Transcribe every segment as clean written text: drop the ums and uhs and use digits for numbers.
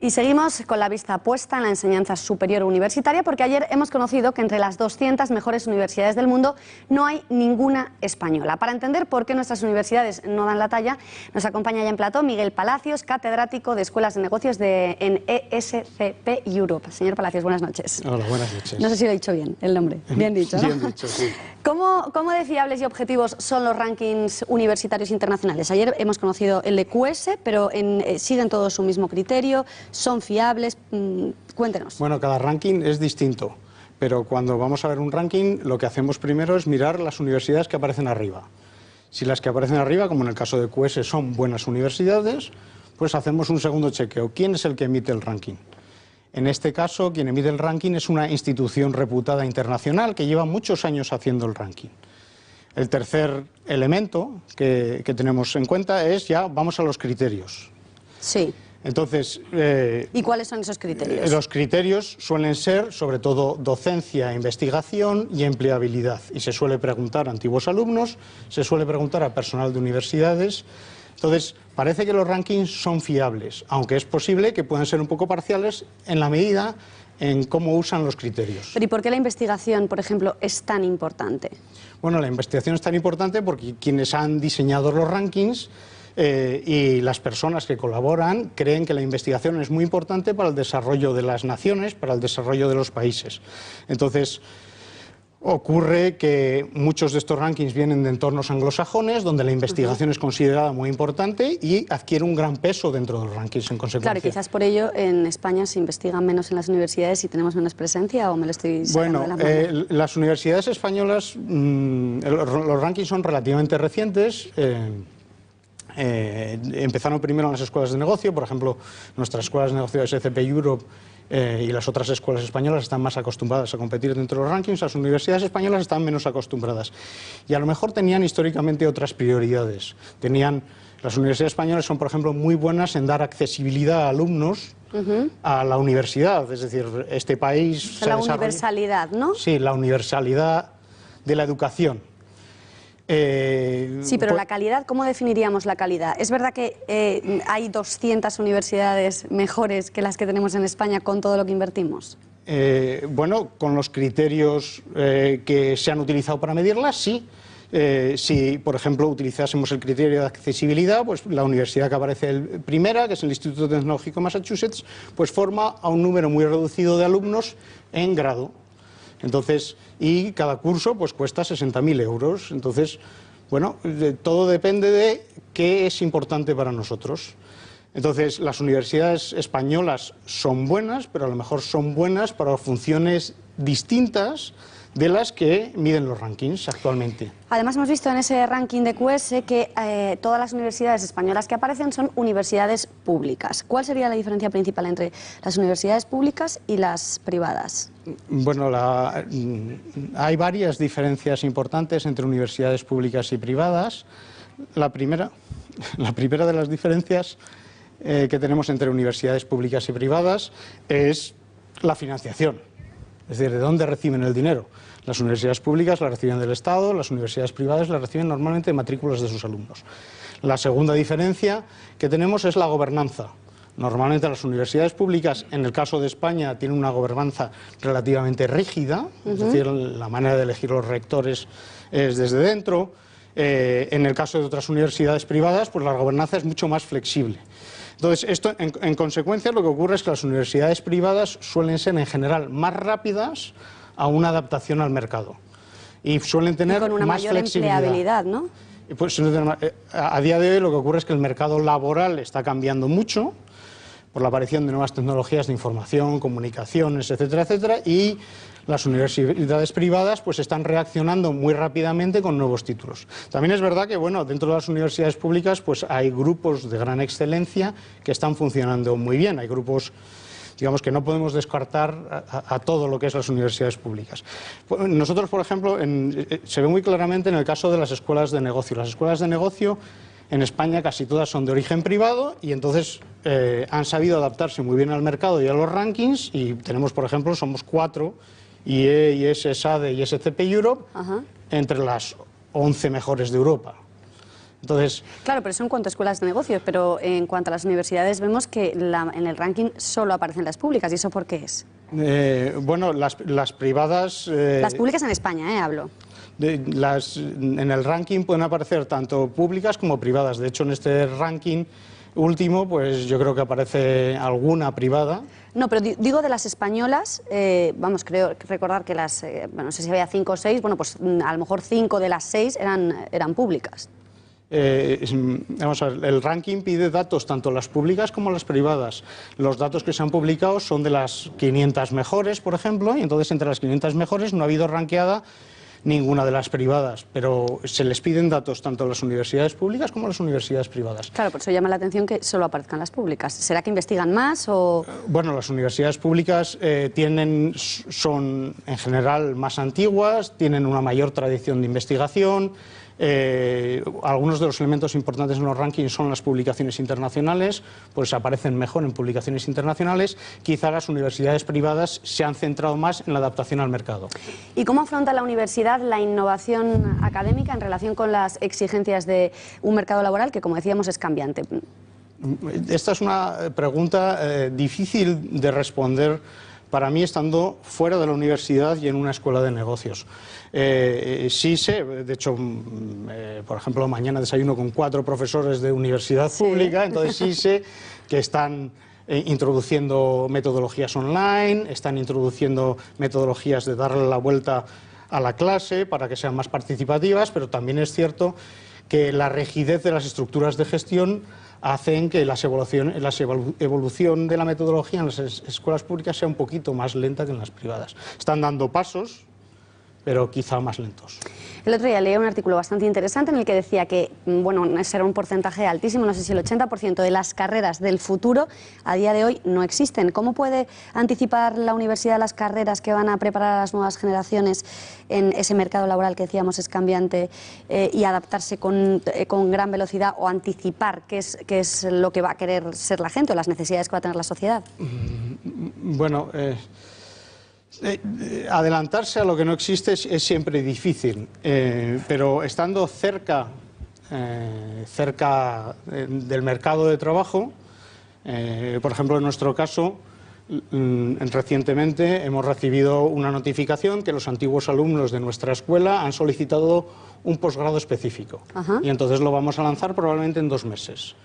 Y seguimos con la vista puesta en la enseñanza superior universitaria, porque ayer hemos conocido que entre las 200 mejores universidades del mundo no hay ninguna española. Para entender por qué nuestras universidades no dan la talla, nos acompaña ya en plató Miguel Palacios, catedrático de Escuelas de Negocios en ESCP Europe. Señor Palacios, buenas noches. Hola, buenas noches. No sé si lo he dicho bien, el nombre. Bien dicho, ¿no? Bien dicho, sí. ¿Cómo de fiables y objetivos son los rankings universitarios internacionales? Ayer hemos conocido el de QS, pero ¿siguen todos su mismo criterio? ¿Son fiables? Cuéntenos. Bueno, cada ranking es distinto, pero cuando vamos a ver un ranking, lo que hacemos primero es mirar las universidades que aparecen arriba. Si las que aparecen arriba, como en el caso de QS, son buenas universidades, pues hacemos un segundo chequeo. ¿Quién es el que emite el ranking? En este caso, quien emite el ranking es una institución reputada internacional que lleva muchos años haciendo el ranking. El tercer elemento que tenemos en cuenta es ya vamos a los criterios. Sí. Entonces, ¿y cuáles son esos criterios? Los criterios suelen ser, sobre todo, docencia, investigación y empleabilidad. Y se suele preguntar a antiguos alumnos, se suele preguntar a personal de universidades. Entonces, parece que los rankings son fiables, aunque es posible que puedan ser un poco parciales en la medida en cómo usan los criterios. Pero ¿y por qué la investigación, por ejemplo, es tan importante? Bueno, la investigación es tan importante porque quienes han diseñado los rankings y las personas que colaboran creen que la investigación es muy importante para el desarrollo de las naciones, para el desarrollo de los países. Entonces, ocurre que muchos de estos rankings vienen de entornos anglosajones, donde la investigación es considerada muy importante y adquiere un gran peso dentro de los rankings en consecuencia. Claro, quizás por ello en España se investiga menos en las universidades y tenemos menos presencia, ¿o me lo estoy sacando de la mano? Las universidades españolas, los rankings son relativamente recientes. Empezaron primero en las escuelas de negocio, por ejemplo, nuestras escuelas de negocio de SCP Europe y las otras escuelas españolas están más acostumbradas a competir dentro de los rankings, las universidades españolas están menos acostumbradas y a lo mejor tenían históricamente otras prioridades. Las universidades españolas son, por ejemplo, muy buenas en dar accesibilidad a alumnos a la universidad, es decir, este país... La universalidad, ¿no? Sí, la universalidad de la educación. Sí, pero la calidad, ¿cómo definiríamos la calidad? ¿Es verdad que hay 200 universidades mejores que las que tenemos en España con todo lo que invertimos? Bueno, con los criterios que se han utilizado para medirlas, sí. Si, por ejemplo, utilizásemos el criterio de accesibilidad, pues la universidad que aparece primera, que es el Instituto Tecnológico de Massachusetts, pues forma a un número muy reducido de alumnos en grado. Entonces, y cada curso pues cuesta 60.000 euros. Entonces, bueno, todo depende de qué es importante para nosotros. Entonces, las universidades españolas son buenas, pero a lo mejor son buenas para funciones distintas de las que miden los rankings actualmente. Además, hemos visto en ese ranking de QS que todas las universidades españolas que aparecen son universidades públicas. ¿Cuál sería la diferencia principal entre las universidades públicas y las privadas? Bueno, hay varias diferencias importantes entre universidades públicas y privadas. La primera de las diferencias que tenemos entre universidades públicas y privadas es la financiación. Es decir, ¿de dónde reciben el dinero? Las universidades públicas la reciben del Estado, las universidades privadas la reciben normalmente de matrículas de sus alumnos. La segunda diferencia que tenemos es la gobernanza. Normalmente las universidades públicas, en el caso de España, tienen una gobernanza relativamente rígida, es decir, la manera de elegir los rectores es desde dentro. En el caso de otras universidades privadas, pues la gobernanza es mucho más flexible. Entonces, esto, en consecuencia, lo que ocurre es que las universidades privadas suelen ser, en general, más rápidas a una adaptación al mercado. Y suelen tener con una más mayor empleabilidad, ¿no? Pues, a día de hoy lo que ocurre es que el mercado laboral está cambiando mucho por la aparición de nuevas tecnologías de información, comunicaciones, etcétera, etcétera, y las universidades privadas pues están reaccionando muy rápidamente con nuevos títulos. También es verdad que, bueno, dentro de las universidades públicas pues hay grupos de gran excelencia que están funcionando muy bien. Hay grupos, digamos, que no podemos descartar a todo lo que es las universidades públicas. Nosotros, por ejemplo, se ve muy claramente en el caso de las escuelas de negocio. Las escuelas de negocio en España casi todas son de origen privado y entonces han sabido adaptarse muy bien al mercado y a los rankings y tenemos, por ejemplo, somos 4, IE, IS, SADE y SCP Europe, entre las 11 mejores de Europa. Entonces, claro, pero eso en cuanto a escuelas de negocios, pero en cuanto a las universidades vemos que en el ranking solo aparecen las públicas, ¿y eso por qué es? bueno, las privadas... Las públicas en España, hablo. En el ranking pueden aparecer tanto públicas como privadas. De hecho, en este ranking último, pues yo creo que aparece alguna privada. No, pero digo de las españolas, vamos, creo recordar que bueno, no sé si había 5 o 6, bueno, pues a lo mejor 5 de las 6 eran públicas. Vamos a ver, el ranking pide datos tanto las públicas como las privadas. Los datos que se han publicado son de las 500 mejores, por ejemplo, y entonces entre las 500 mejores no ha habido ranqueada ninguna de las privadas, pero se les piden datos tanto a las universidades públicas como a las universidades privadas. Claro, por eso llama la atención que solo aparezcan las públicas. ¿Será que investigan más o...? Bueno, las universidades públicas son en general más antiguas, tienen una mayor tradición de investigación. Algunos de los elementos importantes en los rankings son las publicaciones internacionales, pues aparecen mejor en publicaciones internacionales. Quizá las universidades privadas se han centrado más en la adaptación al mercado. ¿Y cómo afronta la universidad la innovación académica en relación con las exigencias de un mercado laboral que, como decíamos, es cambiante? Esta es una pregunta difícil de responder para mí, estando fuera de la universidad y en una escuela de negocios. Sí sé, de hecho, por ejemplo, mañana desayuno con 4 profesores de universidad pública, entonces sí sé que están introduciendo metodologías online, están introduciendo metodologías de darle la vuelta a la clase para que sean más participativas, pero también es cierto que la rigidez de las estructuras de gestión hacen que la evolución de la metodología en las escuelas públicas sea un poquito más lenta que en las privadas. Están dando pasos, pero quizá más lentos. El otro día leí un artículo bastante interesante en el que decía que, bueno, será un porcentaje altísimo, no sé si el 80% de las carreras del futuro a día de hoy no existen. ¿Cómo puede anticipar la universidad las carreras que van a preparar a las nuevas generaciones en ese mercado laboral que decíamos es cambiante y adaptarse con gran velocidad o anticipar qué es lo que va a querer ser la gente o las necesidades que va a tener la sociedad? Bueno, adelantarse a lo que no existe es siempre difícil, pero estando cerca del mercado de trabajo, por ejemplo, en nuestro caso, recientemente hemos recibido una notificación que los antiguos alumnos de nuestra escuela han solicitado un posgrado específico. Ajá. Y entonces lo vamos a lanzar probablemente en 2 meses.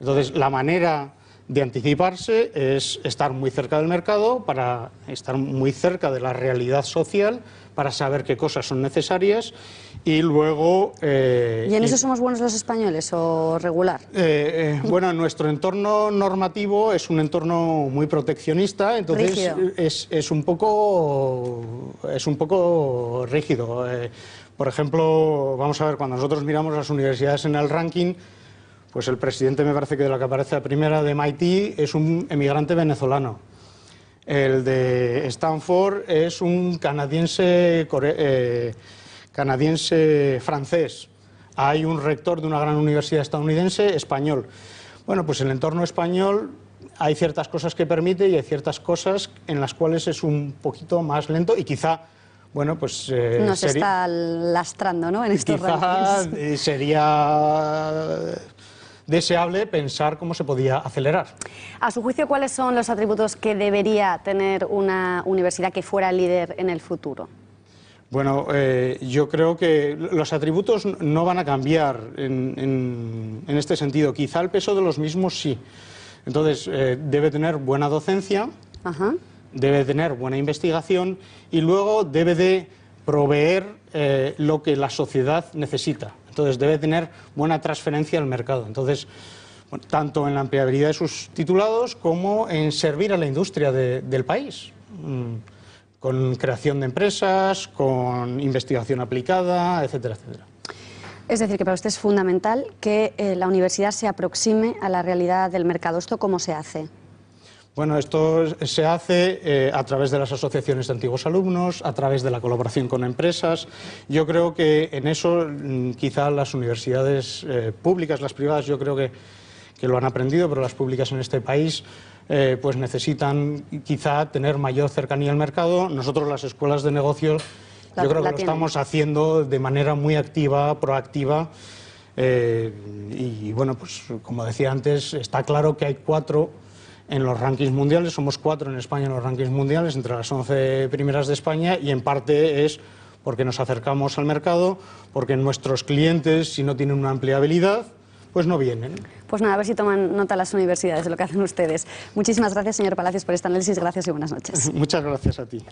Entonces, la manera de anticiparse es estar muy cerca del mercado, para estar muy cerca de la realidad social, para saber qué cosas son necesarias y luego... ¿Y en eso somos buenos los españoles o regular? Bueno, nuestro entorno normativo es un entorno muy proteccionista, entonces es un poco rígido. Por ejemplo, vamos a ver, cuando nosotros miramos las universidades en el ranking, pues el presidente, me parece que de la que aparece la primera, de MIT, es un emigrante venezolano. El de Stanford es un canadiense francés. Hay un rector de una gran universidad estadounidense español. Bueno, pues el entorno español hay ciertas cosas que permite y hay ciertas cosas en las cuales es un poquito más lento y quizá... Bueno, pues nos está lastrando, ¿no?, en estos rankings. Sería deseable pensar cómo se podía acelerar. A su juicio, ¿cuáles son los atributos que debería tener una universidad que fuera líder en el futuro? Bueno, yo creo que los atributos no van a cambiar en este sentido. Quizá el peso de los mismos sí. Entonces, debe tener buena docencia. Ajá. Debe tener buena investigación y luego debe de proveer lo que la sociedad necesita. Entonces debe tener buena transferencia al mercado. Entonces, bueno, tanto en la empleabilidad de sus titulados como en servir a la industria del país, con creación de empresas, con investigación aplicada, etcétera, etcétera. Es decir, que para usted es fundamental que la universidad se aproxime a la realidad del mercado. ¿Esto cómo se hace? Bueno, esto se hace a través de las asociaciones de antiguos alumnos, a través de la colaboración con empresas. Yo creo que en eso quizá las universidades públicas, las privadas, yo creo que lo han aprendido, pero las públicas en este país pues necesitan quizá tener mayor cercanía al mercado. Nosotros, las escuelas de negocios, yo creo que lo estamos haciendo de manera muy activa, proactiva. Y bueno, pues como decía antes, está claro que hay 4 en los rankings mundiales, somos 4 en España en los rankings mundiales, entre las 11 primeras de España, y en parte es porque nos acercamos al mercado, porque nuestros clientes, si no tienen una empleabilidad, pues no vienen. Pues nada, a ver si toman nota las universidades de lo que hacen ustedes. Muchísimas gracias, señor Palacios, por este análisis. Gracias y buenas noches. Muchas gracias a ti.